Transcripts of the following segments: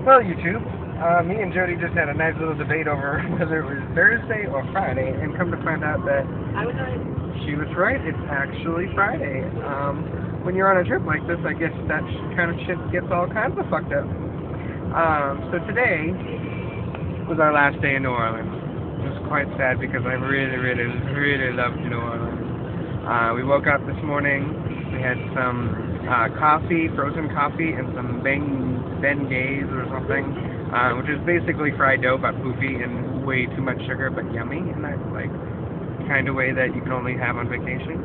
Well, YouTube, me and Jody just had a nice little debate over whether it was Thursday or Friday, and come to find out that I was right. she was right. It's actually Friday. When you're on a trip like this, I guess that kind of shit gets all kinds of fucked up. So today was our last day in New Orleans. It was quite sad because I really, really, really loved New Orleans. We woke up this morning. We had some coffee, frozen coffee, and some beignets or something, which is basically fried dough but poofy and way too much sugar but yummy in that like kind of way that you can only have on vacation.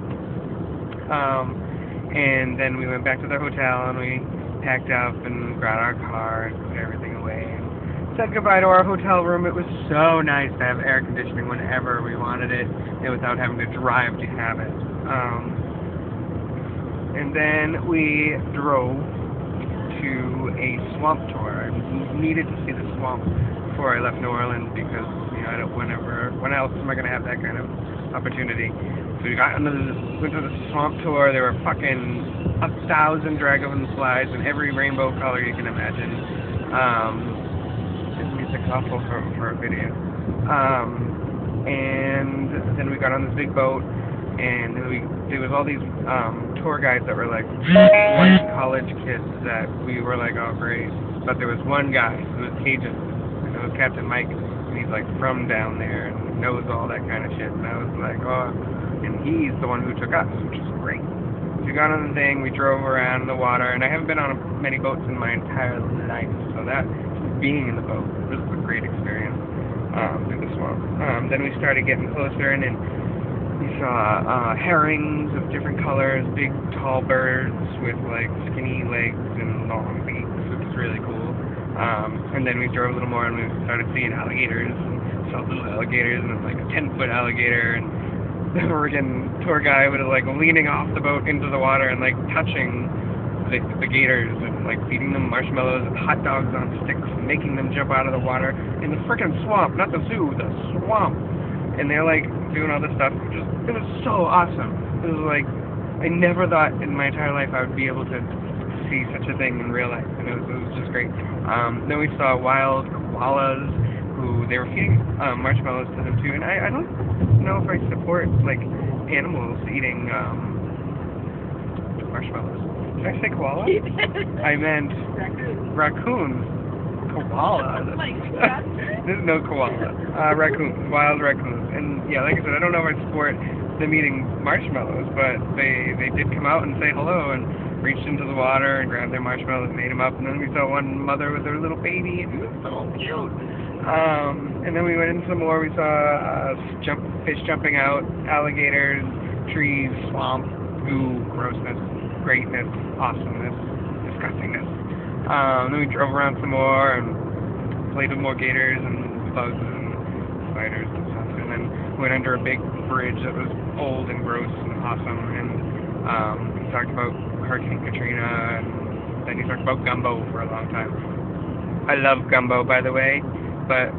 And then we went back to the hotel and we packed up and got our car and put everything away and said goodbye to our hotel room. It was so nice to have air conditioning whenever we wanted it and without having to drive to have it. And then we drove to a swamp tour. I needed to see the swamp before I left New Orleans because, you know, when else am I going to have that kind of opportunity? So we went to the swamp tour. There were fucking 1,000 dragon slides in every rainbow color you can imagine. This music's awful for a video. And then we got on this big boat. And there was all these tour guides that were like white college kids that we were like, oh great. But there was one guy who was Cajun, and it was Captain Mike, and he's like from down there and knows all that kind of shit. And I was like, oh, and he's the one who took us, which is great. So we got on the thing, we drove around in the water, and I haven't been on many boats in my entire life, so that being in the boat was a great experience through the swamp. Then we started getting closer, and then we saw herrings of different colors, big tall birds with like skinny legs and long beaks, which is really cool. And then we drove a little more and we started seeing alligators, and saw little alligators, and it was like a 10-foot alligator, and the friggin' tour guy was like leaning off the boat into the water and like touching the gators and like feeding them marshmallows and hot dogs on sticks and making them jump out of the water in the frickin' swamp, not the zoo, the swamp. And they're like doing all this stuff. It was so awesome. It was like, I never thought in my entire life I would be able to see such a thing in real life. And it was just great. Then we saw wild koalas who they were feeding marshmallows to them too. And I don't know if I support like animals eating marshmallows. Did I say koala? I meant raccoons. Koala. There's no koala. Raccoons, wild raccoons. And yeah, like I said, I don't know if I support them eating marshmallows, but they did come out and say hello and reached into the water and grabbed their marshmallows and ate them up. And then we saw one mother with her little baby, and it was so cute. And then we went in some more. We saw fish jumping out, alligators, trees, swamp, goo, grossness, greatness, awesomeness, disgustingness. Then we drove around some more and played with more gators and bugs and spiders and stuff. And then went under a big bridge that was old and gross and awesome. And we talked about Hurricane Katrina, and then he talked about gumbo for a long time. I love gumbo, by the way, but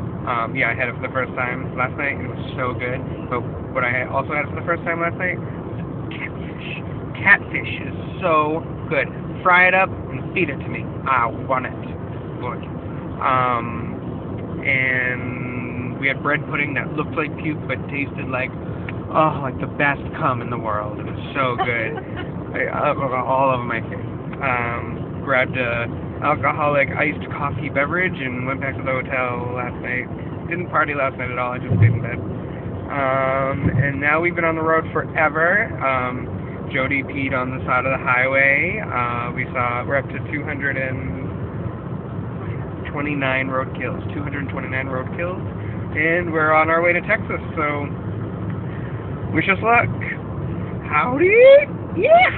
yeah, I had it for the first time last night. It was so good. But what I also had for the first time last night was catfish. Catfish is so good. Fry it up and feed it to me. I want it. Good. And we had bread pudding that looked like puke but tasted like, oh, like the best cum in the world. It was so good. All of my favorites. Grabbed a alcoholic iced coffee beverage and went back to the hotel last night. Didn't party last night at all. I just stayed in bed. And now we've been on the road forever. Jody peed on the side of the highway. We're up to 229 roadkills. 229 roadkills. And we're on our way to Texas, so wish us luck. Howdy! Yeah!